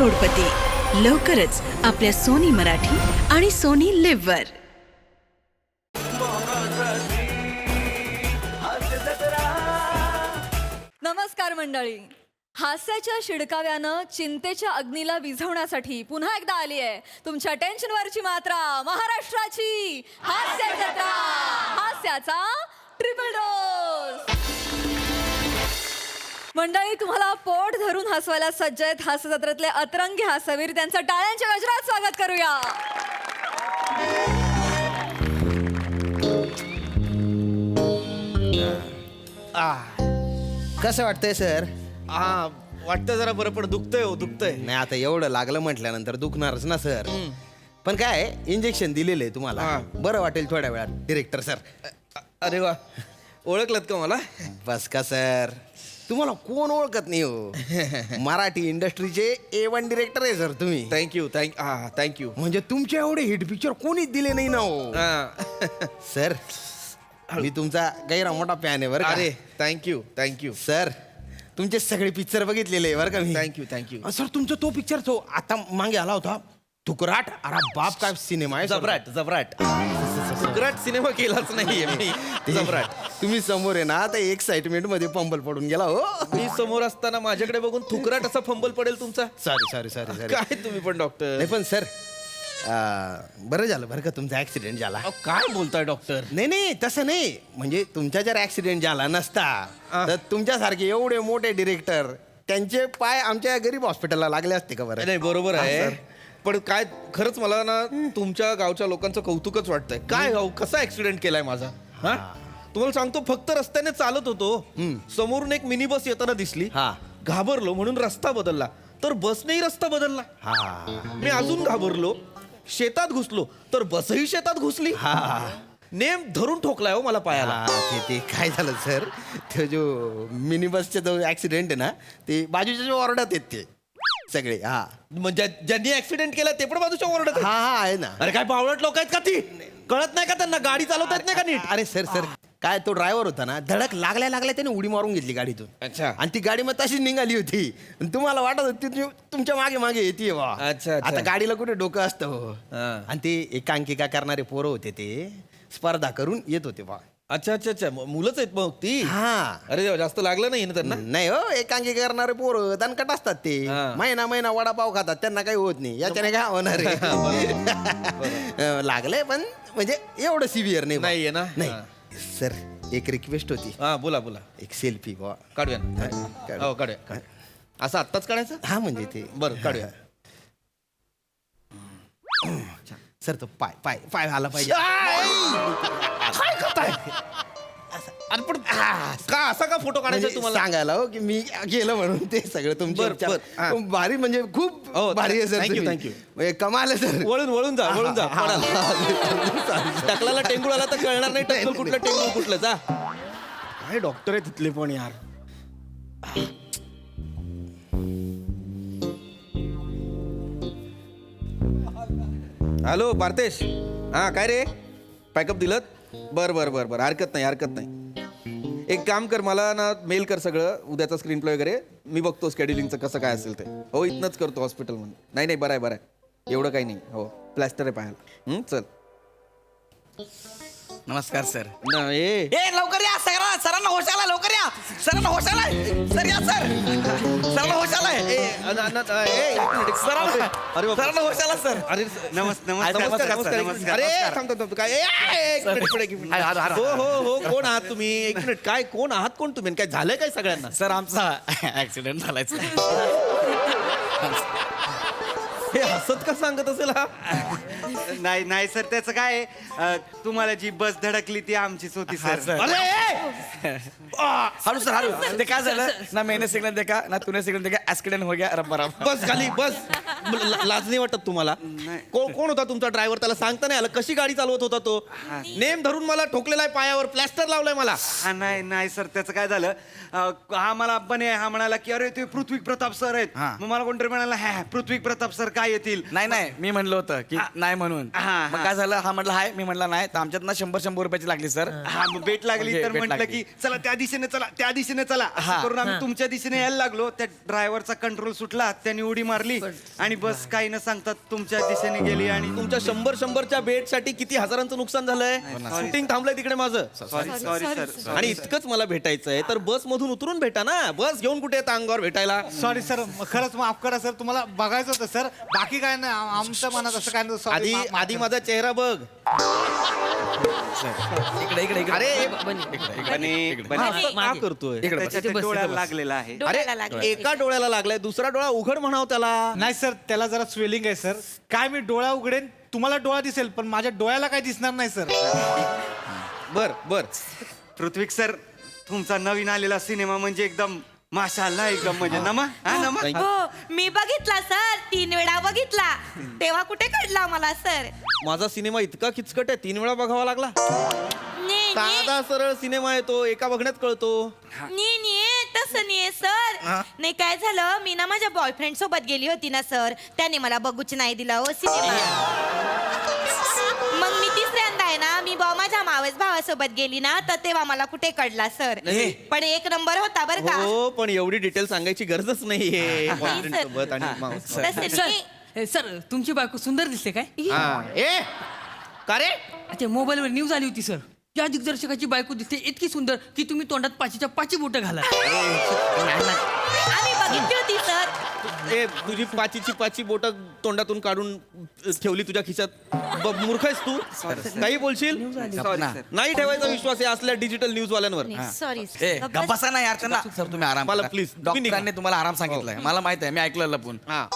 करोडपती लवकरच आपल्या सोनी मराठी आणि सोनी लिव्ह वर. नमस्कार मंडळी. हास्याच्या शिडकाव्यानं चिंतेच्या अग्नीला विझवण्यासाठी पुन्हा एकदा आली आहे तुमच्या टेन्शनवरची मात्रा, महाराष्ट्राची हास्य जत्रा, हास्याचा ट्रिपल डोस. मंडळी, तुम्हाला पोट धरून हसवायला सज्ज आहेत हास्य जत्रेतले अतरंगी हास्यवीर. त्यांचं टाळ्यांच्या गजरात स्वागत करूया. कसं वाटतंय सर? हा, वाटतं जरा बरं, पण दुखतंय हो, दुखतंय. नाही, आता एवढं लागलं म्हटल्यानंतर दुखणारच ना सर. पण काय इंजेक्शन दिलेलं आहे तुम्हाला, हा. बरं वाटेल थोड्या वेळात. Director sir. अरे वा, ओळखलत का मला? बस का सर, तुम्हाला कोण ओळखत नाही हो. मराठी इंडस्ट्रीचे A1 डिरेक्टर आहे सर तुम्ही. Thank you thank you. म्हणजे तुमच्या एवढे हिट पिक्चर कोणीच दिले नाही ना हो. सर, मी तुमचा गैरा मोठा फॅन आहे बरं का. अरे थँक्यू सर, तुमचे सगळे पिक्चर बघितलेले आहे बरं का मी. थँक्यू. सर, तुमचा तो पिक्चर तो आता मागे आला होता तुकराट. अरे बाप, काय सिनेमा आहे. जबराट सिनेमा केलाच नाहीये मी. जबराट. तुम्ही समोर आहे ना, तर एक्साइटमेंट मध्ये पंबल पडून गेला हो. मी समोर असताना माझ्याकडे बघून थुकराट असा फंबल पडेल तुमचा. सॉरी काय तुम्ही पण डॉक्टर. नाही पण सर, बरं झालं बरं का तुमचा ऍक्सिडेंट झाला. काय बोलताय डॉक्टर? नाही तसं नाही, म्हणजे तुमचा जर ऍक्सिडेंट झाला नसता तर तुमच्यासारखे एवढे मोठे डिरेक्टर त्यांचे पाय आमच्या गरीब हॉस्पिटलला लागले असते का बरं? नाही, बरोबर आहे. पण काय खरंच मला ना तुमच्या गावच्या लोकांचं कौतुकच वाटतंय. काय गाव, कसा ऍक्सिडेंट केलाय माझा? हा, तुम्हाला सांगतो, फक्त रस्त्याने चालत होतो, समोरून एक मिनी बस येताना दिसली. हा. घाबरलो म्हणून रस्ता बदलला, तर बसनेही रस्ता बदलला. मी अजून घाबरलो, शेतात घुसलो, तर बसही शेतात घुसली. नेम धरून ठोकलाय हो मला पायाला. ते काय झालं सर, ते जो मिनी बसचा जो ऍक्सिडेंट आहे ना, ते बाजूच्या जो वॉर्डात आहेत ते सगळे. हा, म्हणजे ज्यांनी ऍक्सिडेंट केला ते पण बाजूच्या ओरडत आहेत. हा आहे ना. अरे काय बावळट लोक आहेत का ती? कळत नाही का त्यांना? गाडी चालवता येत नाही का नीट? अरे सर, काय तो ड्रायव्हर होता ना, धडक लागल्या त्याने उडी मारून घेतली गाडीतून. अच्छा. आणि ती गाडी मग तशीच निघाली होती. आणि तुम्हाला वाटत होती तुमच्या मागे येते वा. अच्छा. आता गाडीला कुठे डोकं असतं हो. हा. आणि ते एकांकिका करणारे पोरं होते, ते स्पर्धा करून येत होते बा. अच्छा. मुलंच आहेत मग ती. हा. अरे देवा, जास्त लागलं नाही ना त्यांना? नाही हो, एकांकिका करणारे पोरं दणकट असतात ते. हा. महिना वडापाव खातात, त्यांना काही होत नाही. याच्याने काय होणार आहे? लागलंय पण म्हणजे एवढं सिव्हिअर नाही नाहीये ना? नाही सर, एक रिक्वेस्ट होती. हा, बोला. एक सेल्फी बा. काढूया ना. काढू. हो, काढूया. असं आत्ताच काढायचं? हा, म्हणजे ते बरं, काढूया. सर, तो पाय आला पाहिजे. काय करताय? अरे पण का असा का फोटो काढायचा म्हणजे तुम्हाला? सांगायला हो की मी गेलं म्हणून ते सगळं बरं, तुमच्या हा. भारी, म्हणजे खूप हो, भारी आहे सर. thank you. म्हणजे कमाल आहे सर. वळून जा. टकलाला टेंगुळ आला तर कळणार नाही टक्कल कुठलं टेंगुळ कुठलं. जा. काय डॉक्टर आहे तिथले पण यार. हॅलो पार्थेश. हा, काय रे, पॅकअप दिलं? बरं, हरकत नाही. एक काम कर, मला ना मेल कर सगळं उद्याचा स्क्रीन प्ले वगैरे. मी बघतो स्केड्युलिंगचं कसं काय असेल ते. हो, इथनंच करतो हॉस्पिटलमध्ये. नाही, बरं आहे. एवढं काही नाही. हो, प्लॅस्टर आहे पाहायला. चल. नमस्कार सर. ए लवकर या सरांना होश आला. लवकर या, सरांना होश आलाय. सर या सर, सरांना होश आलाय. सरांना होश आला सर. अरे नमस्कार. अरे थांब काय. एक मिनिट. हो, कोण आहात तुम्ही? एक मिनिट. काय, कोण आहात तुम्ही? काय झालंय काय सगळ्यांना? सर, आमचा ऍक्सिडेंट झालाय. हे हसत का सांगत असेल हा? नाही सर, त्याचं काय तुम्हाला जी बस धडकली ती आमचीच होती सर. अरे हळू सर, हळू. ते काय झालं ना, मैंने सिग्नल देखा ना तूने सिग्नल देखा, ऍक्सिडेंट हो गया. रब्बा बस खाली बस. लाज नाही वाटत तुम्हाला? कोण होता तुमचा ड्रायव्हर? त्याला सांगता नाही आलं? कशी गाडी चालवत होता तो? नेम धरून मला ठोकलेला आहे पायावर, प्लॅस्टर लावलाय मला. नाही सर, त्याचं काय झालं, हा मला बने हा म्हणाला की अरे ते पृथ्वी प्रताप सर आहेत. हा. मग मला कोणतरी म्हणाला पृथ्वी प्रताप सर काय येतील. नाही मी म्हणलं होतं की नाही म्हणून हा. मग काय झालं, हा म्हटलं हाय, मी म्हटलं नाही, तर आमच्यात ना 100 रुपयाची लागली सर. हा मग भेट लागली म्हणजे तर भेट म्हटलं लागली. की चला त्या दिशेने चला त्या दिशेने चला असं हा. करून आम्ही तुमच्या दिशेने यायला लागलो. त्या ड्रायव्हरचा कंट्रोल सुटला, त्याने उडी मारली आणि बस काही न सांगता तुमच्या दिशेने गेली. आणि तुमच्या 100च्या भेटसाठी किती हजारांचं नुकसान झालंय. शूटिंग थांबलंय तिकडे माझं. Sorry sir. आणि इतकंच मला भेटायचंय तर बस मधून उतरून भेटा ना. बस घेऊन कुठे येता अंगावर भेटायला. सॉरी सर, खरंच माफ करा सर, तुम्हाला बघायचं होतं सर, बाकी काय नाही, आमच्या मनात असं काय नव्हतं. आधी Sorry, माफ आधी करा. माझा चेहरा बघ. इकडे इकडे इकडे अरे बने का करतोय. इकडे बस. त्याच्या त्या डोळ्याला लागलेला आहे. अरे एका डोळ्याला लागलाय, दुसरा डोळा उघड म्हणाव त्याला. नाही सर, त्याला जरा स्वेलिंग आहे सर. काय मी डोळा उघडेन, तुम्हाला डोळा दिसेल, पण माझ्या डोळ्याला काय दिसणार नाही सर. बर बर. पृथ्वीक सर, तुमचा नवीन आलेला सिनेमा म्हणजे एकदम माशाल्लाह, एकदम म्हणजे नमा. हा नमा. Thank you. हो मी बघितला सर, 3 वेळा बघितला. तेव्हा कुठे कळला मला सर. माझा सिनेमा इतका किचकट आहे, 3 वेळा बघावा लागला. नी साधा सरळ सिनेमा आहे तो, एका बघण्यात कळतो. नी तसं नाही सर. नाही काय झालं, मी ना माझ्या बॉयफ्रेंड सोबत गेली होती ना सर, त्याने मला बघूच नाही दिला हो सिनेमा. मग मी तिसऱ्यांदा आहे ना, मी माझ्या मावस भावासोबत गेली ना, तर तेव्हा मला कुठे कळला सर. पण 1 नंबर होता बरं का. हो पण एवढी डिटेल सांगायची गरजच नाहीये. नाही, boyfriend sir. सोबत आणि मावस. तसं नाही. सर तुमची बायको सुंदर दिसते काय? हा. ए का रे. ते मोबाईलवर न्यूज आली होती सर, या दिग्दर्शकाची बायको दिसते इतकी सुंदर की तुम्ही तोंडात 5च्या 5 बोटं घाला. आम्ही बघितली होती सर. ए तुझी 5ची बोट तोंडातून काढून ठेवली तुझ्या खिशात. मूर्ख आहेस तू. काही बोलशील. Sorry sir. नाही ठेवायचा विश्वास आहे असल्या डिजिटल न्यूज वाल्यांवर. सॉरी ए गप्पा ना यार, त्यांना सर तुम्ही आराम मला करा. please, तुम्ही निघा. डॉक्टरांनी तुम्हाला आराम सांगितलाय, मला माहित आहे, मी ऐकलं लपून. हा.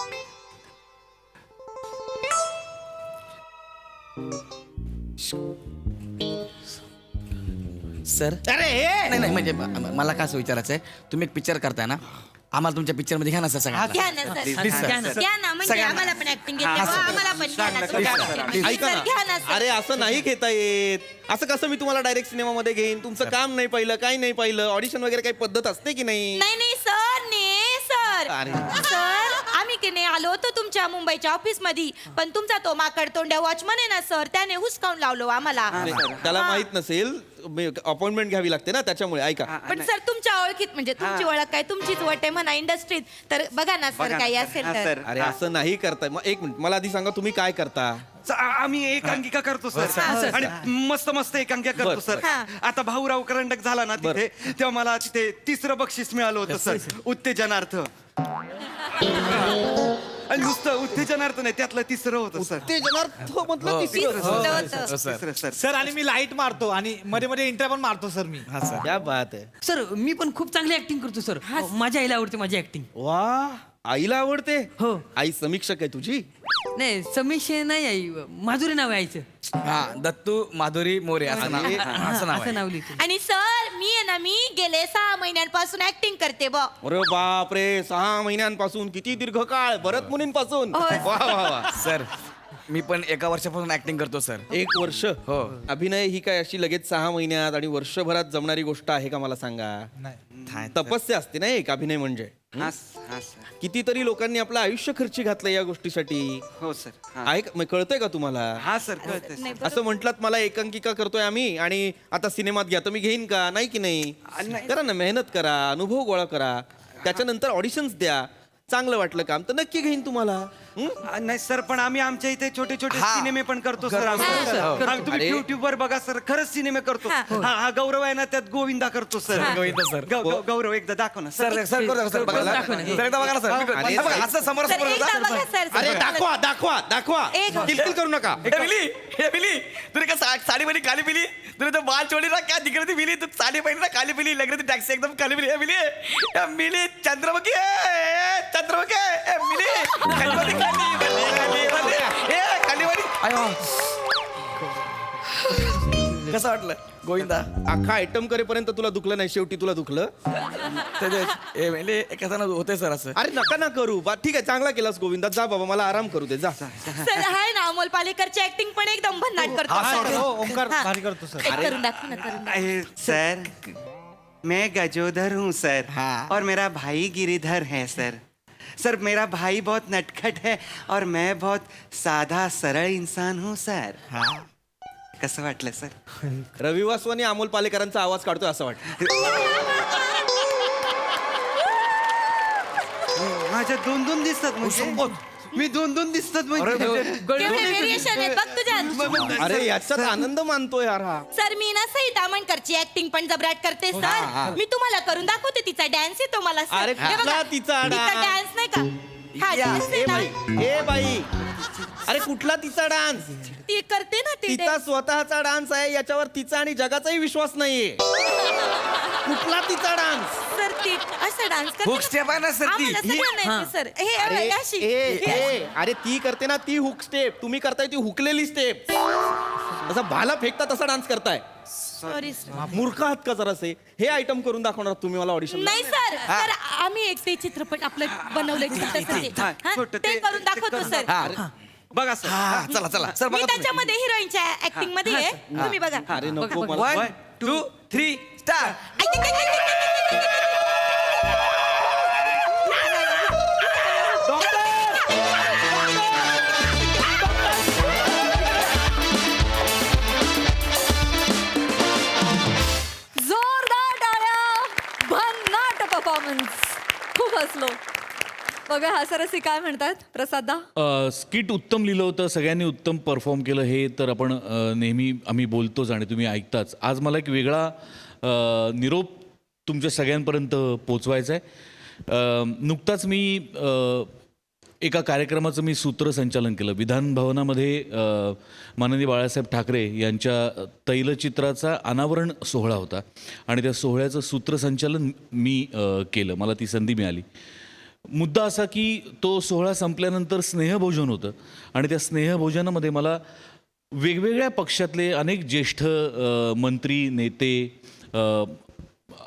सर अरे हे. नाही नाही म्हणजे मला काय असं विचारायचं आहे, तुम्ही एक पिक्चर करताय ना, आम्हाला तुमच्या पिक्चर मध्ये घ्या ना सर सगळ्यांना. घ्या ना सर. Please, sir. घ्या ना. घ्या ना, म्हणजे सगळ्यांना. आम्हाला पण ऍक्टिंग येते, हा, sir. आम्हाला पण घ्या ना सांग सर. ना, Please, ऐका sir, घ्या ना ना. सर. अरे असं नाही घेता येत. असं कसं मी तुम्हाला डायरेक्ट सिनेमामध्ये घेईन. तुमचं काम नाही पाहिलं, काही नाही पाहिलं. ऑडिशन वगैरे काही पद्धत असते की नाही. नाही सर, ने सर. अरे. सर आम्ही की नाही आलो होतो तुमच्या मुंबईच्या ऑफिस मध्ये, पण तुमचा तो माकड तोंड्या वॉचमन आहे ना सर, त्याने हुसकावून लावलो आम्हाला. त्याला माहित नसेल, अपॉइंटमेंट घ्यावी लागते ना, त्याच्यामुळे. ऐका पण सर तुमच्या ओळखीत म्हणजे तुमची ओळख काय, तुमचीच वट आहे म्हणा इंडस्ट्रीत, तर बघा ना सर काही असेल तर. सर. अरे असं नाही करताय. मग एक मिनिट मला आधी सांगा तुम्ही काय करता. आम्ही एकांकिका करतो सर, आणि मस्त मस्त एकांकिका करतो सर. हा. आता भाऊराव करंडक झाला ना तिथे, तेव्हा मला तिथे 3रं बक्षीस मिळालं होतं सर, उत्तेजनार्थ. आणि नुसतं उत्तेजनार्थ नाही, त्यातलं 3रं होतं सर. ते जनार्थ म्हटलं तिसरं. दिसलं होतं. तिसरं सर. सर आणि मी लाईट मारतो आणि मध्ये मध्ये इंटर पण मारतो सर मी. हा सर. क्या बात आहे. सर मी पण खूप चांगली ऍक्टिंग करतो सर. माझ्या आईला आवडते माझी ऍक्टिंग. वा आईला आवडते. हो. आई समीक्षक आहे तुझी. नाही समीश नाही, आई माधुरी नाव आहे आईचं. हा दत्तू माधुरी मोरे असं नाव, अरे, असं नाव असं आहे. नाव लिहितो. आणि सर मी आहे ना, मी गेले 6 महिन्यांपासून ऍक्टिंग करते बघ. अरे बाप रे, 6 महिन्यांपासून, किती दीर्घकाळ. भरत मुनींपासून. हो. वा वा वा. सर मी पण 1 वर्षापासून ऍक्टिंग करतो सर. 1 वर्ष. हो. अभिनय ही काय अशी लगेच 6 महिन्यात आणि वर्षभरात जमणारी गोष्ट आहे का, मला सांगा. नाही. तपस्या असते ना एक अभिनय म्हणजे. हा सर. कितीतरी लोकांनी आपलं आयुष्य खर्ची घातलं या गोष्टीसाठी. हो सर. हा. आहे का, मग कळतंय का तुम्हाला. हा सर, कळतंय नाही, सर. असं म्हटलात मला एकांकिका करतोय आम्ही आणि आता सिनेमात घ्या, तर मी घेईन का, नाही की नाही. करा ना, मेहनत करा, अनुभव गोळा करा, त्याच्यानंतर ऑडिशन्स द्या. चांगलं वाटलं काम तर नक्की घेईन तुम्हाला. नाही सर, पण आम्ही आमच्या इथे छोटे छोटे हा. सिनेमे पण करतो सर. करतो, आम्ही. सर. आम्ही- अरे. तुम्ही युट्यूब वर बघा सर, खरंच सिनेमे करतो. हा. हा गौरव आहे ना, त्यात गोविंदा करतो सर. गोविंदा सर. गौरव एकदा दाखव ना सर सर करू सर बघा दाखवा ना. सर एकदा बघा ना सर. अरे, हे बघा, असं समोर सर समोर एकदा जा. बघा सर. अरे दाखवा दाखवा दाखवा. एक- किलकिल करू नका. हे मिली तुला का साडी बनी काली पिली, तुला तो बाल छोडी ना क्या दिख रही थी मिली, तू साडी पहनी ना काली पिली, लग रही थी टैक्सी एकदम काली पिली. हे मिली चंद्रमुखी चंद्रमुखी मिली कालीवाली कसं वाटलं गोविंदा. अख्खा आयटम करेपर्यंत तुला दुखलं नाही, शेवटी तुला दुखलं. कसं होते सर असं. अरे नका ना करू. ठीक आहे, चांगला केलास गोविंदा. जा बाबा, मला आराम करू दे. जा. सर आहे ना, अमोल पालेकरची ऍक्टिंग पण एकदम भन्नाट करतो. हा, सर. सर. हो ओंकार हा. भारी करतो सर. एक करून दाखव ना, करून दाखव. सर मैं गजोधर हूँ सर, हाँ। और मेरा भाई गिरिधर है सर. सर मेरा भाई बहुत नटखट है और मैं बहुत साधा सरळ इंसान हूँ सर. कसं वाटलं सर? रवी वासू आणि अमोल पालेकरांचा आवाज काढतोय असं वाटतं. माझ्या 2 दिसतात म्हणजे मी 2 दिसतात म्हणजे व्हेरिएशन आहे बघ तुझ्यात. अरे याच्यात आनंद मानतोय यार हा. सर मी ना सई दामणकरची ऍक्टिंग पण जबराट करते सर. मी तुम्हाला करून दाखवते तिचा डान्स येतो मला सर. अरे हे बघा, कुठला तिचा डान्स नाही का? हा dance आहे ए ना. बाई ए बाई अरे कुठला तिचा डान्स? ती करते ना ती तिचा स्वतःचा डान्स आहे, याच्यावर तिचा आणि जगाचाही विश्वास नाहीये. कुठला तिचा डान्स? सर ती असं डान्स करते Hook step आहे ना सर ती. आम्हाला सगळं नाही सर. हे अरे अशी अरे ती करते ना ती हुक स्टेप, तुम्ही करताय ती हुकलेली स्टेप. असा भाला फेकता तसा डान्स करताय. Sorry sir. मूर्ख आहात का जरासे? हे आयटम करून दाखवणार तुम्ही मला ऑडिशन? नाही सर सर आम्ही एक ते चित्रपट आपलं बनवलंय छोटंसं ते. हा, छोटं ते करून दाखवतो सर. बघा सर. हा चला चला सर मी बघा त्याच्यामध्ये हिरोईनच्या ऍक्टिंग मध्ये आहे. तुम्ही बघा. अरे नको मला. 1 2 3 स्टार्ट. जोरदार टाळ्या. भन्नाट परफॉर्मन्स. खूप हसलो. बघा हास्यरसिक काय म्हणतात प्रसादा? स्किट उत्तम लिहिलं होतं, सगळ्यांनी उत्तम परफॉर्म केलं, हे तर आपण नेहमी आम्ही बोलतोच आणि तुम्ही ऐकताच. आज मला एक वेगळा निरोप तुमच्या सगळ्यांपर्यंत पोचवायचा आहे. नुकताच मी एका कार्यक्रमाचं मी सूत्रसंचालन केलं. विधान भवनामध्ये माननीय बाळासाहेब ठाकरे यांच्या तैलचित्राचा अनावरण सोहळा होता आणि त्या सोहळ्याचं सूत्रसंचालन मी केलं. मला ती संधी मिळाली. मुद्दा असा की तो सोहळा संपल्यानंतर स्नेहभोजन होतं आणि त्या स्नेहभोजनामध्ये मला वेगवेगळ्या पक्षातले अनेक ज्येष्ठ मंत्री नेते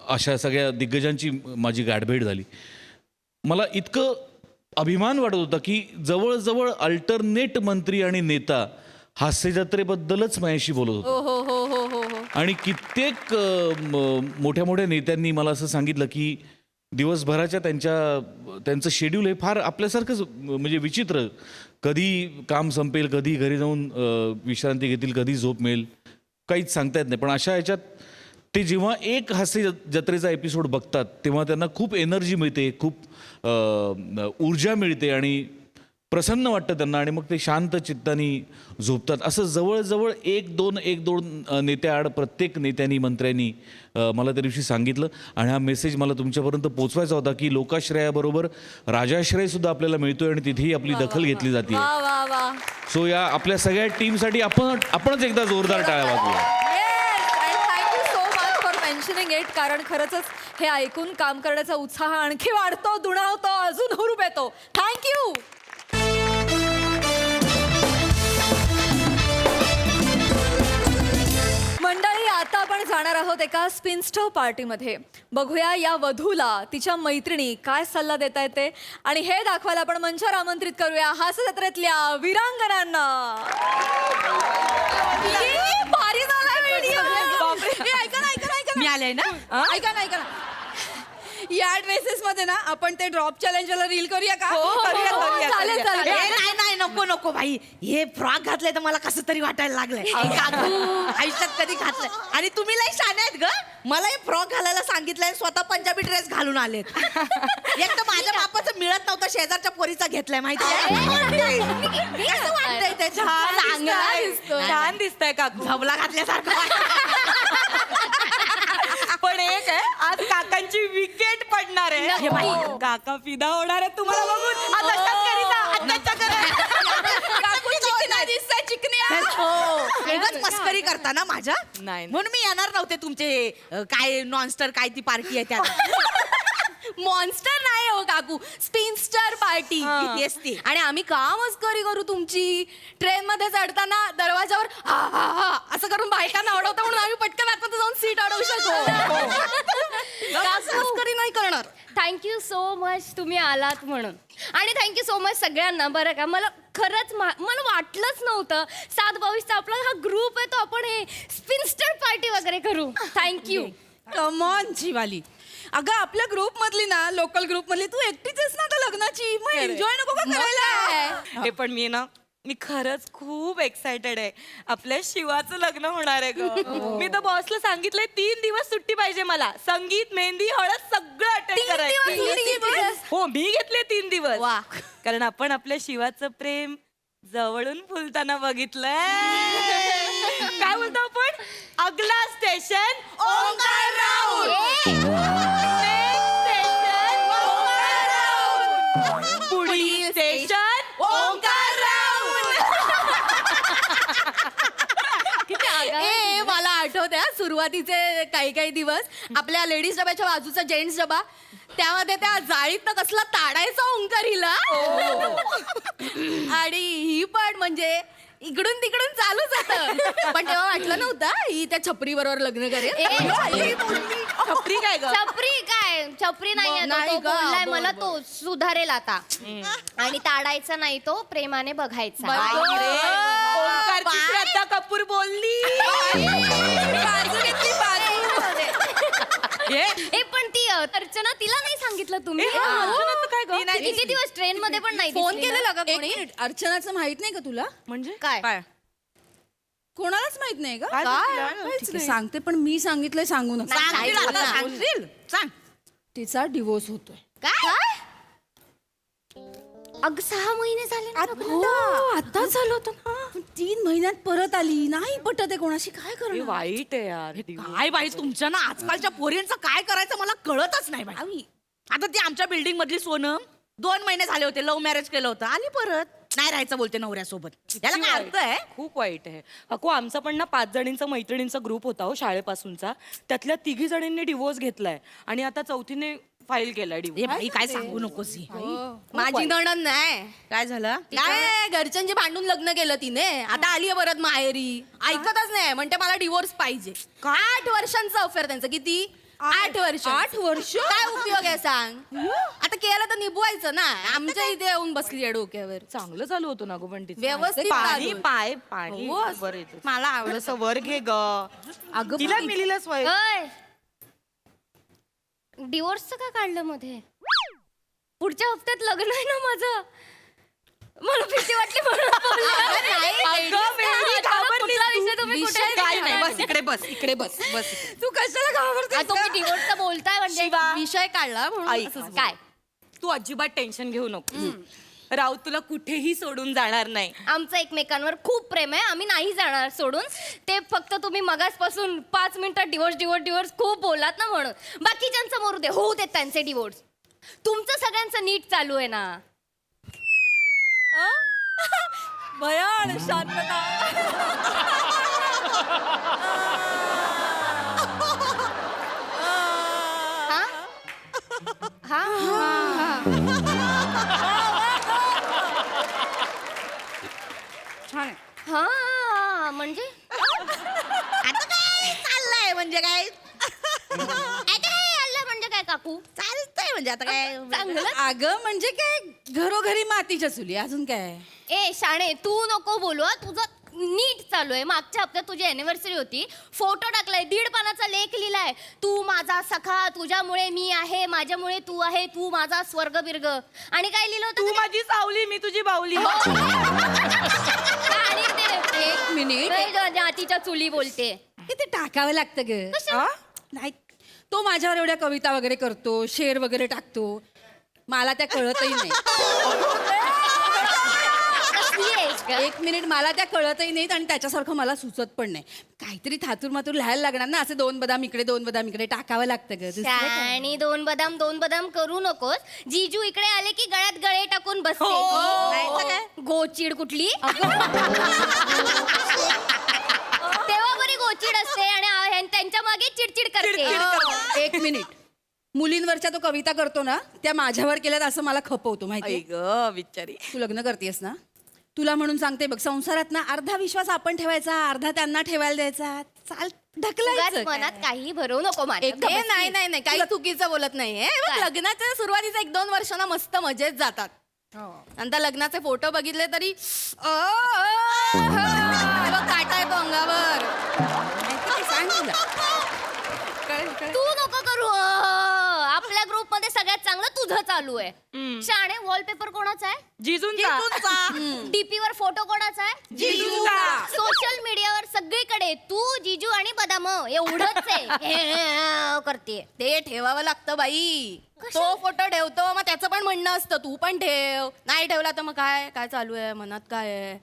अशा सगळ्या दिग्गजांची माझी गाठभेट झाली. मला इतकं अभिमान वाटत होता की जवळजवळ अल्टरनेट मंत्री आणि नेता हास्य जत्रेबद्दलच माझ्याशी बोलत होते. हो हो हो हो हो. आणि कित्येक मोठ्या मोठ्या नेत्यांनी मला असं सांगितलं की दिवसभराच्या त्यांचं शेड्यूल हे फार आपल्यासारखंच म्हणजे विचित्र. कधी काम संपेल, कधी घरी जाऊन विश्रांती घेतील, कधी झोप मिळेल, काहीच सांगता येत नाही. पण अशा ह्याच्यात ते जेव्हा एक हास्य जत्रेचा एपिसोड बघतात तेव्हा त्यांना खूप एनर्जी मिळते, खूप ऊर्जा मिळते आणि प्रसन्न वाटतं त्यांना आणि मग ते शांत चित्तानी झोपतात. असं जवळजवळ एक दोन नेत्याआड प्रत्येक नेत्यांनी मंत्र्यांनी मला त्या दिवशी सांगितलं आणि हा मेसेज मला तुमच्यापर्यंत पोचवायचा होता की लोकाश्रयाबरोबर राजाश्रयसुद्धा आपल्याला मिळतोय आणि तिथेही आपली दखल घेतली जाते. वा वा वा. सो या आपल्या सगळ्या टीमसाठी आपणच एकदा जोरदार टाळ्या वाजवूया. Thank you so much for mentioning it. कारण खरंच हे ऐकून काम करण्याचा उत्साह आणखी वाढतो, दुणावतो, अजून हुरूप येतो. थँक्यू. मंडळी आता आपण जाणार आहोत एका स्पिनस्टर पार्टीमध्ये. बघूया या वधूला तिच्या मैत्रिणी काय सल्ला देता येते आणि हे दाखवायला आपण मंचावर आमंत्रित करूया हास्य जत्रेतल्या वीरांगनांना. भारी झाला व्हिडिओ. ऐका ना मी आले ना. ऐका ना या ड्रेसेस मध्ये ना आपण ते ड्रॉप चॅलेंजला रील करूया का? चालेल चालेल. नाही नको भाई. हे फ्रॉक घातलंय तर मला कसं तरी वाटायला लागलंय. आयुष्यात कधी घातलंय आणि तुम्ही लई शाने आहेत ग. मला हे फ्रॉक घालायला सांगितलंय, स्वतः पंजाबी ड्रेस घालून आलेत. एक तर माझ्या बापाचं मिळत नव्हतं, शेजारच्या पोरीचा घेतलाय माहिती आहे. कसं वाटतंय ते? छान दिसतंय का? झबला घातल्यासारखं. पण एक आहे, आज काकांची विकेट पडणार आहे. हे बाई, काका फिदा होणार आहे तुम्हाला बघून. आज अशाच करीता, आत्ताच्या करा. उगाच मस्करी करता ना माझ्या. म्हणून मी येणार नव्हते तुमचे काय नॉनस्टर काय ती पार्टी आहे त्यात. मॉन्स्टर नाही हो काकू, स्पिनस्टर पार्टी. आणि आम्ही का मस्करी करू तुमची? ट्रेन मध्ये चढताना दरवाजावर असं करून बायकांना अडवतो म्हणून आम्ही पटकन आतमध्ये जाऊन सीट अडवू शकतो. मस्करी नाही करणार. थँक्यू सो मच तुम्ही आलात म्हणून. आणि थँक्यू सो मच सगळ्यांना. बरं का, मला खरंच मला वाटलंच नव्हतं 7/22चा आपला हा ग्रुप आहे तो आपण हे स्पिनस्टर पार्टी वगैरे करू. थँक्यू. Come on Jeevali. अगं आपल्या ग्रुप मधली ना, लोकल ग्रुप मधली तू एकटीच आहेस ना आता लग्नाची. लग्नाची मग एन्जॉय नको का करायला? हे पण मी खरंच खूप एक्सायटेड आहे. आपल्या शिवाचं लग्न होणार आहे ग. मी तर बॉसला सांगितलंय 3 दिवस सुट्टी पाहिजे मला. संगीत, मेहंदी, हळद सगळं अटेंड करायचं. हो, मी घेतले 3 दिवस. कारण आपण आपल्या शिवाचं प्रेम जवळून फुलताना बघितलंय. काय बोलतो आपण? अगला स्टेशन ओंकार राऊत. पुढील स्टेशन ओंकार ए मला आठवत आहे सुरुवातीचे काही दिवस आपल्या लेडीज डब्याच्या बाजूचा जेंट्स डबा त्यामध्ये त्या जाळीत कसला ताडायचा ओंकार हिला. आणि ही पण म्हणजे इकडून तिकडून चालूच होतं. पण तेव्हा वाटलं नव्हतं ही त्या छपरी बरोबर लग्न करेल. छपरी काय ग? छपरी नाही नाही तो ग, बोललाय बोल, मला तो सुधारेल आता आणि ताडायचा नाही तो प्रेमाने बघायचा. ओंकारची श्रद्धा कपूर बोलली. बाजू घेतली बाजू. ए पण ती अर्चना तिला नाही सांगितलं तुम्ही? काय ग? ती किती दिवस ट्रेन मध्ये पण नाही फोन दिसली ना? केलेला का कोणी? अर्चनाचं माहित नाही का तुला? म्हणजे काय कोणालाच माहित नाही का? काय? ठीक आहे, सांगते पण मी सांगितलंय सांगू नका. सांग. तिचा डिवोर्स होतोय. काय? अग 6 महिने झाले ना लग्नाला. हो, आताच झालं होतं ना. 3 महिन्यात परत आली नाही पटत आहे कोणाशी. काय हे करणार? वाईट आहे यार. काय बाई तुमच्या ना आजकालच्या पोरींचं काय करायचं मला कळतच नाही बाई. आता ती आमच्या बिल्डिंग मधली सोनम 2 महिने झाले होते लव्ह मॅरेज केलं होतं आली परत नाही राहायचं बोलते नवऱ्यासोबत. याला काय अर्थ आहे? खूप वाईट आहे. अको आमचा पण ना 5 जणींचा मैत्रिणींचा ग्रुप होता हो शाळेपासूनचा. त्यातल्या 3 जणींनी डिवोर्स घेतलाय आणि आता 4थीने फाईल केलाय ए डिवोर्स. बाई काय सांगू नकोस ही. माझी नणंद नाही काय झालं? काय घरच्यांची भांडून लग्न केलं तिने. आता आली परत माहेरी. ऐकतच नाही म्हणते मला डिवोर्स पाहिजे. 8 वर्षांचा अफेअर त्यांचं. किती? 8 वर्ष. 8 वर्ष? काय उपयोग आहे सांग? आता केलं तर निभवायचं ना. आमच्या इथे येऊन बसली आहे डोक्यावर. चांगलं चालू होतं ना गो पण तिचं. व्यवस्थित पाणी चालू. पाय पाणी हो. वर येतं. मला आवडत थोडंसं वर घे ग. अगं तिला पण- मिलीला स्वय. डिवोर्सचं का काढलं मध्ये? पुढच्या हप्त्यात लग्न आहे ना माझं. मला भीती वाटली म्हणून बोलले. अगं, वेडी घाबरलीस कुठला तू. विषय तुम्ही कुठे काय नाही बस इकडे बस इकडे बस बस. तू कशाला घाबरते? तुम्ही डिवोर्सचं बोलताय म्हणजे शिवा. विषय काढला म्हणून ऐक. असंच बोल. काय? तू अजिबात टेन्शन घेऊ नको. राऊत तुला कुठेही सोडून जाणार नाही. आमचं एकमेकांवर खूप प्रेम आहे. आम्ही नाही जाणार सोडून. ते फक्त तुम्ही मगासपासून 5 मिनिटात डिवोर्स खूप बोलात ना म्हणून. बाकीच्यांचं मरू दे. होऊ देत त्यांचे डिवोर्स. तुमचं सगळ्यांचं नीट चालू आहे ना. भयान शांतता. हा? छान. हा म्हणजे आता काय चाललंय म्हणजे काय? आता काय आलं म्हणजे काय काकू? चालतंय म्हणजे आता काय? चांगलं. अगं म्हणजे काय घरोघरी मातीच्या चुली. अजून काय? ए शाणे तू नको बोलू हा. तुझं नीट चालू आहे. मागच्या हप्त्यात तुझी अॅनिव्हर्सरी होती. फोटो टाकलाय. 1.5 पानाचा लेख लिहिलाय. तू माझा सखा, तुझ्यामुळे मी आहे, माझ्यामुळे तू आहे, तू माझा स्वर्ग बिर्ग. आणि काय लिहिलं तू होतं? माझी सावली मी तुझी बावली. आणि ते 1 मिनिट. जातीच्या चुली बोलते. ते टाकावं लागतं ग. कशाला? नाही तो माझ्यावर एवढ्या कविता वगैरे करतो, शेर वगैरे टाकतो. मला त्या कळतही नाही. कसली आहेस का? 1 मिनिट मला त्या कळतही नाहीत आणि त्याच्यासारखं मला सुचत पण नाही. काहीतरी थातूर मातूर लिहायला लागणार ना. असे 2 बदाम इकडे 2 बदाम इकडे टाकावं लागतं ग. दुसरं काय? आणि 2 बदाम करू नकोस. जीजू इकडे आले की गळ्यात गळे टाकून बसते. नाहीतर काय? गोचिड कुठली तेव्हा बरी गोचिड असते आणि त्यांच्या मागे चिडचिड करते. 1 मिनिट. मुलींवरच्या तो कविता करतो ना त्या माझ्यावर केल्यात असं मला खपवतो माहिती. ग बिचारी. तू लग्न करतेस ना. तुला म्हणून सांगते बघ संसारात ना अर्धा विश्वास आपण ठेवायचा, अर्धा त्यांना ठेवायला द्यायचा. चाल उगाच ढकलायचं मनात काही भरवू नको माझ्या. नाही काही चुकीचं बोलत नाहीये. बघ, लग्नाच्या सुरुवातीचा 1-2 वर्षांना मस्त मजेत जातात. नंतर लग्नाचे फोटो बघितले तरी काटा येतो अंगावर. सांग तुला. तू नको करू. आपल्या ग्रुप मध्ये सगळ्यात चांगलं तू तुझं चालू आहे. शाणे वॉलपेपर कोणाचा आहे? जिजूंचा. डीपी वर फोटो कोणाचा आहे? जिजूंचा. सोशल मीडियावर सगळीकडे तू जिजू आणि बदाम एवढंच आहे करते. ते ठेवावं लागतं बाई. तो फोटो ठेवतो मग त्याचं पण म्हणणं असतं तू पण ठेव. नाही ठेवला तर मग काय काय चालू आहे मनात काय आहे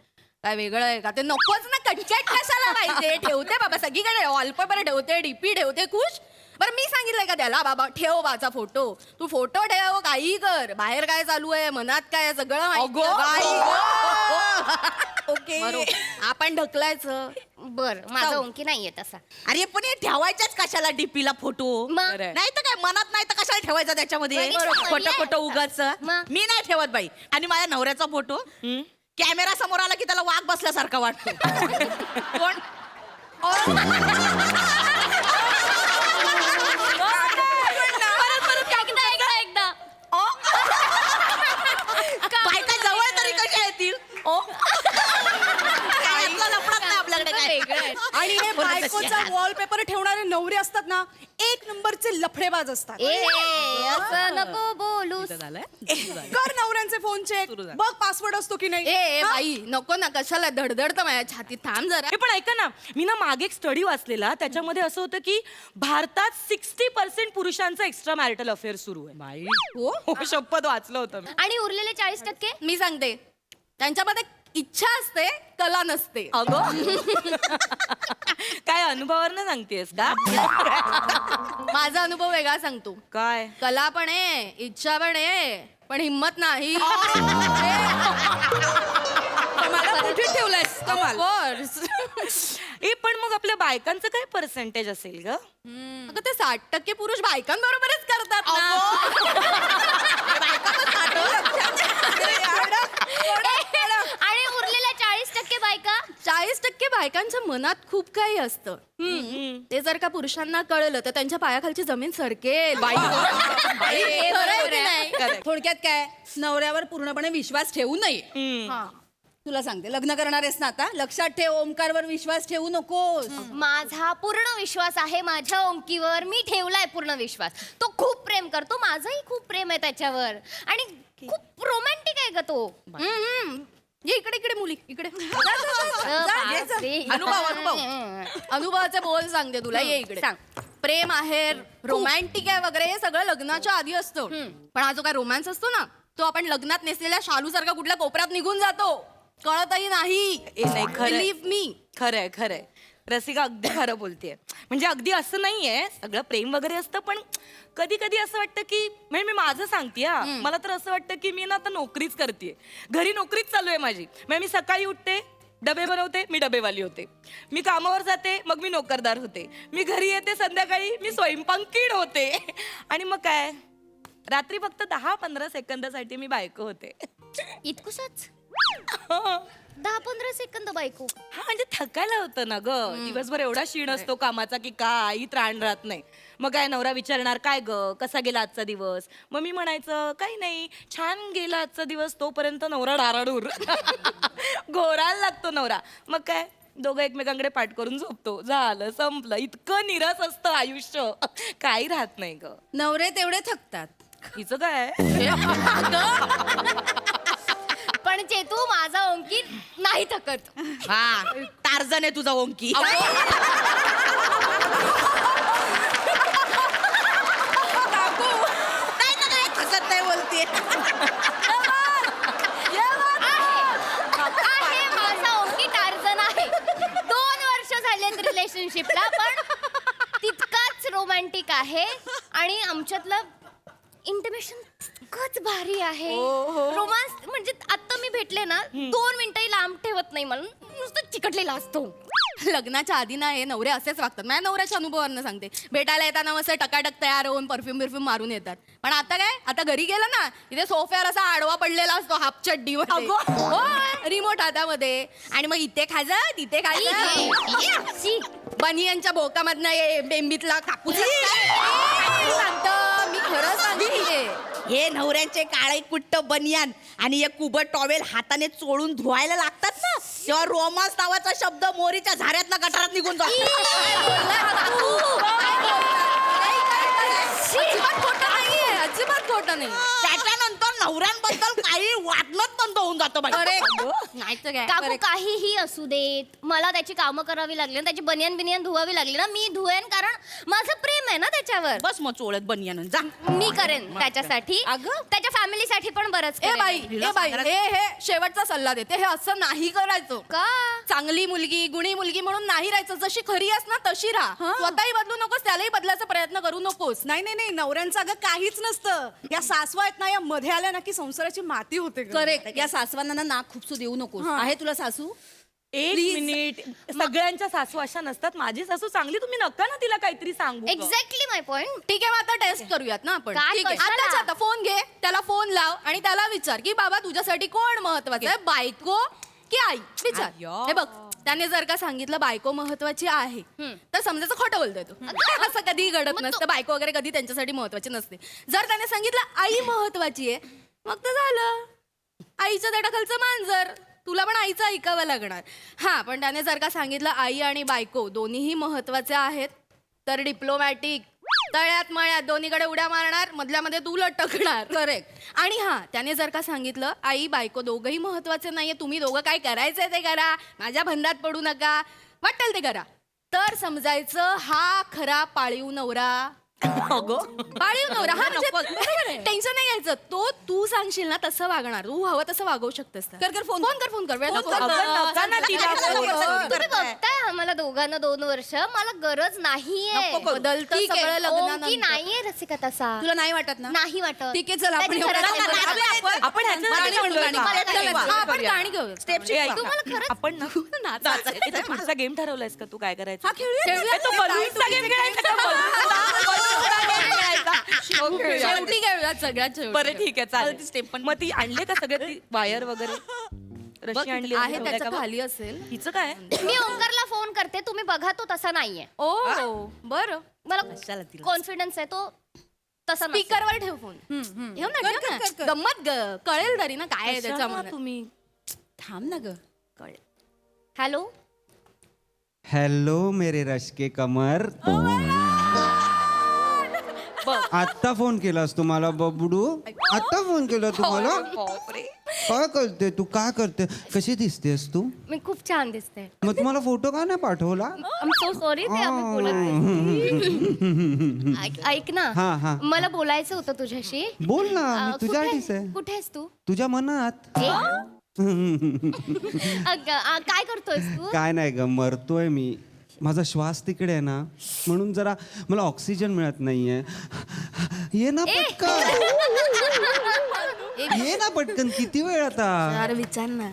काय वेगळं आहे का ते नकोच ना. कटकट कशाला पाहिजे. ठेवते बाबा सगळीकडे वॉलपेपर ठेवते डीपी ठेवते खुश. बरं मी सांगितलंय का त्याला बाबा ठेव माझा फोटो. तू फोटो ठेव काही कर बाहेर काय चालू आहे मनात काय आहे, सगळं माहिती ओके. आपण ढकलायचं. बर माझा ओंकी नाहीये तसा. अरे पण हे ठेवायच्याच कशाला डीपीला फोटो. मग? नाही तर काय मनात नाही तर कशाला ठेवायचा त्याच्यामध्ये. बरोबर. खोटं खोटं उगाच. मग? मी नाही ठेवत बाई. आणि माझ्या नवऱ्याचा फोटो कॅमेरा समोर आला की त्याला वाघ बसल्यासारखा वाटतो. कोण एकदा बायका जवळ तरी कशा येतील. लपडत नाही आपल्याकडे काय. आणि हे बायकोचा वॉलपेपर ठेवणारे नवरे असतात ना एक नंबरचे लफडेबाज असतात. असं नको बोलू. कर नवऱ्यांचे फोन चेक बघ पासवर्ड असतो की नाही. ए बाई नको ना कशाला धडधडतं माझ्या छातीत. थांब जरा. हे पण ऐका ना मी ना मागे एक स्टडी वाचलेला त्याच्यामध्ये असं होतं की भारतात 60% पुरुषांचा एक्स्ट्रा मॅरिटल अफेअर सुरू आहे. बाई हो शपथ वाचलं होतं मी. आणि उरलेले 40% मी सांगते त्यांच्यामध्ये इच्छा असते कला नसते. अगं काय अनुभवावरनं सांगतेस का? माझा अनुभव वेगळा सांगतो. काय कला पण आहे इच्छा पण आहे पण हिम्मत नाही. मला कुठे ठेवलंयस कमाल. ए पण मग आपल्या बायकांचं काय पर्सेंटेज असेल ग? अगं ते 60% पुरुष बायकांबरोबरच करतात ना. आणि उरलेल्या 40% बायका 40% बायकांच्या मनात खूप काही असतं. ते जर का पुरुषांना कळलं तर त्यांच्या पायाखालची जमीन सरकेल. बाई खरं आहे की नाही? थोडक्यात काय नवऱ्यावर पूर्णपणे विश्वास ठेवू नये. तुला सांगते लग्न करणार आहेस ना आता लक्षात ठेव ओमकारवर विश्वास ठेवू नकोस. माझा पूर्ण विश्वास आहे माझ्या ओंकीवर. मी ठेवलाय पूर्ण विश्वास. तो खूप प्रेम करतो. माझंही खूप प्रेम आहे त्याच्यावर. आणि खूप रोमॅन्टिक आहे ग तो. ये इकडे इकडे मुली इकडे. बापरे. अनुभवाचे बोल सांगते तुला. ये इकडे सांग. प्रेम आहे रोमॅन्टिक आहे वगैरे हे सगळं लग्नाच्या आधी असतं. पण हा जो काय रोमॅन्स असतो ना तो आपण लग्नात नेसलेल्या शालू सारखा कुठल्या कोपऱ्यात निघून जातो कळतही नाही. नाही बिलीव्ह मी. खरंय खरंय रसिका अगदी खरं बोलतेय. म्हणजे अगदी असं नाहीये सगळं प्रेम वगैरे असतं पण कधी कधी असं वाटतं की म्हणजे मी माझं सांगते मला तर असं वाटतं की मी ना आता नोकरीच करते. घरी नोकरीच चालू आहे माझी. म्हणजे मी सकाळी उठते डबे बनवते मी डबेवाली होते. मी कामावर जाते मग मी नोकरदार होते. मी घरी येते संध्याकाळी मी स्वयंपाकीण होते. आणि मग काय रात्री फक्त 10-15 सेकंदासाठी मी बायको होते. इतकुसच 10-15 सेकंद बायको. हा म्हणजे थकायला होतं ना ग. दिवसभर एवढा क्षीण असतो कामाचा की काही त्राण राहत नाही. मग काय नवरा विचारणार काय ग कसा गेला आजचा दिवस. मग मी म्हणायचं काही नाही छान गेला आजचा दिवस. तोपर्यंत नवरा डाराडूर घोरायला लागतो नवरा. मग काय दोघं एकमेकांकडे पाठ करून झोपतो. झालं संपलं. इतकं निरस असतं आयुष्य काही राहत नाही ग. नवरे तेवढे थकतात. हिचं काय पण चेतू माझा ओंकी नाही थकत. हा टार्झन आहे तुझा ओंकी. नाही तर काय थकत नाही बोलते. आहे माझा ओंकी टार्झन आहे. 2 वर्ष झालेत रिलेशनशिपला पण तितकाच रोमॅन्टिक आहे. आणि आमच्यातलं इंटिमेशन खूपच भारी आहे. रोमांस म्हणजे आता मी भेटले ना 2 मिनिटंही लांब ठेवत नाही. मला नुसतं चिकटलेला असतो. लग्नाच्या आधी ना हे नवरे असेच वागतात. माझ्या नवऱ्याच्या अनुभवावरनं सांगते. भेटायला येताना मस्त टकाटक तयार होऊन परफ्यूम बिरफ्यूम मारून येतात. पण आता काय आता घरी गेलं ना इथे सोफ्यावर असा आडवा पडलेला असतो हाफ चड्डी रिमोट हातामध्ये. आणि मग इथे खायचं तिथे खायचं. बनियांच्या बोकामधनं बेंबीतला कापूस सांगतं. मी खरं सांगते हे नवऱ्यांचे काळे कुट्ट बनियान आणि एक कुबट टॉवेल हाताने चोळून धुवायला लागतात ना तेव्हा रोमांस नावाचा शब्द मोरीच्या झाऱ्यातनं गटारात निघून जातो. अजिबात खोटं नाही त्याच्यानंतर नवऱ्यांबद्दल काही वाटणंच बंद होऊन जातं बाई. नाही तर काय काकू काहीही असू देत मला त्याची कामं करावी लागली ना त्याची बनियान बिनियान धुवावी लागली ना मी धुवेन कारण माझं प्रेम आहे ना त्याच्यावर बस मग चोळत बनियान जा. मी करेन त्याच्यासाठी अगं. त्याच्या फॅमिलीसाठी पण बरंच ए करेन. बाई हे शेवटचा सल्ला देते हे असं नाही करायचं का चांगली मुलगी गुणी मुलगी म्हणून नाही राहायचं जशी खरी आहेस ना तशी राहा स्वतःही बदलू नकोस त्यालाही बदलायचा प्रयत्न करू नकोस. नाही नवऱ्यांचं अगं काहीच नसतं या सासवा आहेत ना या मध्ये आल्या ना की संसाराची माती होते करेक्ट या सासवांना ना खूपसू देऊ नकोस आहे तुला सासू एक मिनिट सगळ्यांच्या सासू अशा नसतात माझी सासू चांगली तुम्ही नका ना तिला काहीतरी सांगू एक्झॅक्टली माय पॉइंट. ठीक आहे मग आता टेस्ट करूयात ना आपण काय ठीक आहे कशाला? आताच आता फोन घे त्याला फोन लाव आणि त्याला विचार की बाबा तुझ्यासाठी कोण महत्वाचं आहे बायको की आई विचार हे बघ त्याने जर का सांगितलं बायको महत्वाची आहे तर समजायचं खोटं बोलतोय तू असं कधी घडत नसतं बायको वगैरे कधी त्यांच्यासाठी महत्वाची नसते. जर त्याने सांगितलं आई महत्वाची आहे मग तर झालं आईचं दडाखालचं मांजर तुला पण आईचं ऐकावं लागणार. हा पण त्याने जर का सांगितलं आई आणि बायको दोन्हीही महत्वाचे आहेत तर डिप्लोमॅटिक तळ्यात मळ्यात दोन्हीकडे उड्या मारणार मधल्यामध्ये तू लटकणार. करेक्ट. आणि हा त्याने जर का सांगितलं आई बायको दोघंही महत्वाचे नाहीये तुम्ही दोघं काय करायचंय ते करा माझ्या भंडात पडू नका वाटेल ते करा तर समजायचं हा खरा पाळीव नवरा. पाळीव नवरा हा म्हणजे टेन्शन नाही घ्यायचं तो तू सांगशील ना तसं वागणार तू हवं तसं वागवू शकतेस. कर फोन कर वेळ नको. तुम्ही बघताय आम्हाला दोघांना 2 वर्ष मला गरज नाहीये बदलतं ठीक आहे. सगळं लग्नानंतर. ओंकी नाहीये रसिका तसा तुला नाही वाटत ना नाही वाटत ठीक आहे चल आपण त्याची एवढं गरज काम नाही. करू. आपण ह्याचं गाणी नाही म्हणू, गाणी. मला चल, नाही हा, आपण गाणी घेऊ स्टेप तुम्हाला खरंच आपण ना नाचायचं. पुढचा गेम ठरवलायस का तू काय करायचं खेळूया. तो बलूनचा गेम खेळायचा का? बलूनचा game खेळायचा. हो, खेळूया. शेवटी घेऊया सगळ्यात शेवटी. बरं ठीक आहे चालेल स्टेप मग ती आणले का सगळ्यात ती वायर वगैरे बघ, रशी आणली आहे ठेवलंय त्याच्या का बघ? खाली असेल. हिचं काय मी ओंकारला फोन करते तुम्ही बघा तो तसा नाहीये ओ बरं मला कशाला तिला? कॉन्फिडन्स आहे तो तसा नसेल. स्पीकरवर ठेव फोन ठेव ना गंमत कळेल तरी ना काय आहे त्याच्यामध्ये तुम्ही थांब ना ग कळेल. हॅलो हेलो मेरे रश के कमर आत्ता फोन केलास तुम्हाला बबडू आत्ता फोन केला तुम्हाला काय करते तू काय करते कशी दिसतेस तू मी खूप छान दिसते मग तुम्हाला फोटो का नाही पाठवला आय सो सॉरी ते आम्ही बोलत नाही. ऐक ना हा, हा. मला बोलायचं होतं तुझ्याशी बोल ना मी कुठे- तुझ्यासाठीच आहे कुठे आहेस तू तुझ्या मनात काय करतोयस तू काय नाही ग मरतोय मी माझा श्वास तिकडे आहे ना म्हणून जरा मला ऑक्सिजन मिळत नाहीये ये ना पटकन ये ना पटकन किती वेळ आता अरे विचार ना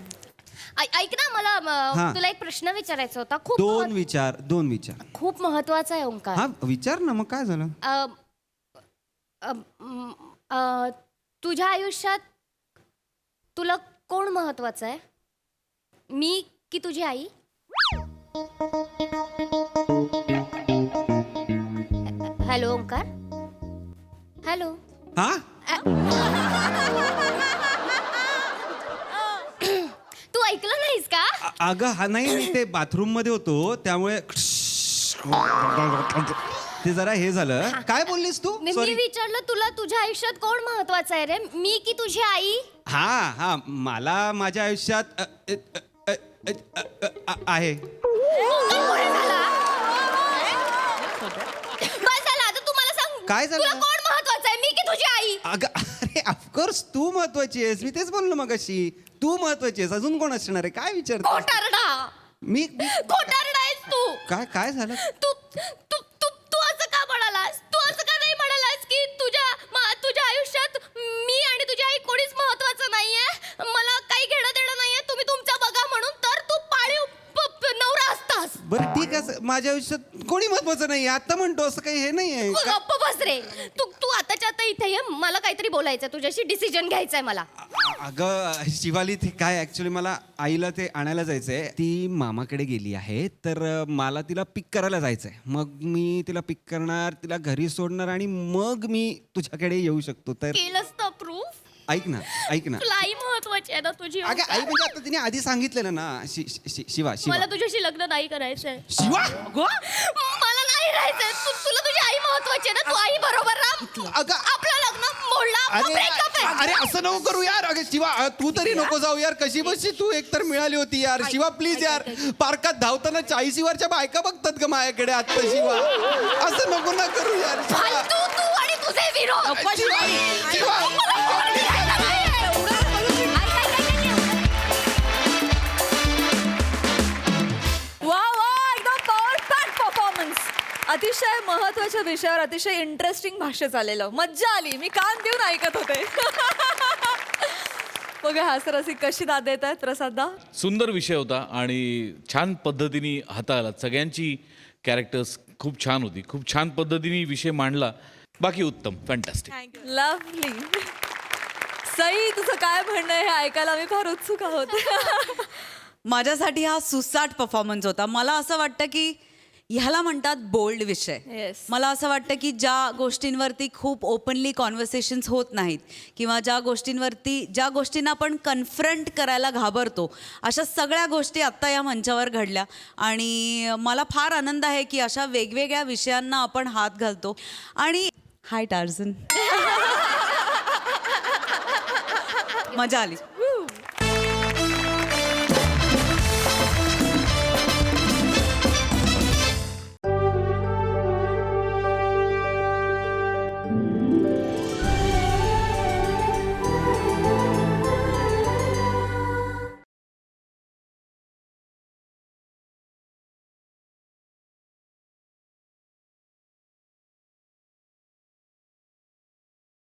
ऐक ना मला हा. तुला एक प्रश्न विचारायचा होता दोन विचार खूप महत्वाचा आहे ओंकार हा विचार ना मग काय झालं तुझ्या आयुष्यात तुला कोण महत्वाचं आहे मी की तुझी आई हॅलो ओंकार हॅलो हा तू ऐकलं नाहीस का अगं हा नाही मी ते बाथरूम मध्ये होतो त्यामुळे ते जरा हे झालं काय बोललीस तू मी सॉरी विचारलं तुला तुझ्या आयुष्यात कोण महत्वाचं आहे रे मी की तुझी आई हा मला माझ्या आयुष्यात आहे बस झालं आता तू मला सांग काय झालं? तुला कोण महत्वाचं आहे मी की तुझी आई अगं अरे ऑफकोर्स तू महत्वाची आहेस मी तेच बोललो मग अशी तू महत्वाची आहेस अजून कोण असणार आहे काय विचारतो खोटारडा मी खोटारडा आहेस तू काय झालं तू तू तू तू असं का म्हणालास तू असं का नाही म्हणालास की तुझ्या आयुष्यात मी आणि तुझी आई कोणीच महत्वाचं नाहीये मला काही घेणं देणं नाहीये तुम्ही तुमचं बघा म्हणून तर तू पाळीव नवरा असतास बरं ठीक आहे माझ्या आयुष्यात कोणी महत्वाचं नाही आता म्हणतो असं काही हे नाही आहे गप्प बस रे तू आताच्या आता इथे ये मला काहीतरी बोलायचं तुझ्याशी डिसिजन घ्यायचंय मला अगं शिवाली ते काय ऍक्च्युली मला आईला ते आणायला जायचंय ती मामाकडे गेली आहे तर मला तिला पिक करायला जायचंय मग मी तिला पिक करणार तिला घरी सोडणार आणि मग मी तुझ्याकडे येऊ शकतो तर केलंस तर प्रूफ ऐक ना तुला आई महत्वाची आहे ना तुझी अगं आई म्हणजे आता तिने आधी सांगितलेलं ना शिवा मला तुझ्याशी लग्न नाही करायचंय शिवा मला नाही राहायचंय तुला तुझी आई महत्वाची आहे ना तू आई बरोबर राहा अगं आपलं लग्न मोडला अरे ब्रेकअप आहे. अरे असं नको करू यार. अगं शिवा तू तरी नको जाऊ यार. कशी बशी तू एकतर मिळाली होती यार. शिवा प्लीज यार. पार्कात धावताना 40 वरच्या बायका बघतात का माझ्याकडे आता शिवा. असं नको ना करू यार. फालतू तू आणि तुझे विरोध. शिवा वा वा एकदम परफेक्ट परफॉर्मन्स. अतिशय महत्वाच्या विषयावर अतिशय इंटरेस्टिंग भाष्य झालेलं. मज्जा आली. मी कान देऊन ऐकत होते. बघा हास्यरसिक कशी दाद देत आहेत प्रसाददा. सुंदर विषय होता आणि छान पद्धतीने हाताळला. सगळ्यांची कॅरेक्टर्स खूप छान होती. खूप छान पद्धतीने विषय मांडला. बाकी उत्तम, फॅन्टॅस्टिक. लवली. सई तुझं काय म्हणणं आहे हे ऐकायला आम्ही फार उत्सुक आहोत. माझ्यासाठी हा सुसाट परफॉर्मन्स होता. मला असं वाटतं की ह्याला म्हणतात बोल्ड विषय. Yes. मला असं वाटतं की ज्या गोष्टींवरती खूप ओपनली कॉन्व्हर्सेशन्स होत नाहीत किंवा ज्या गोष्टींना आपण कन्फ्रंट करायला घाबरतो, अशा सगळ्या गोष्टी आत्ता या मंचावर घडल्या आणि मला फार आनंद आहे की अशा वेगवेगळ्या विषयांना आपण हात घालतो. आणि हाय टार्झन. मजा आली.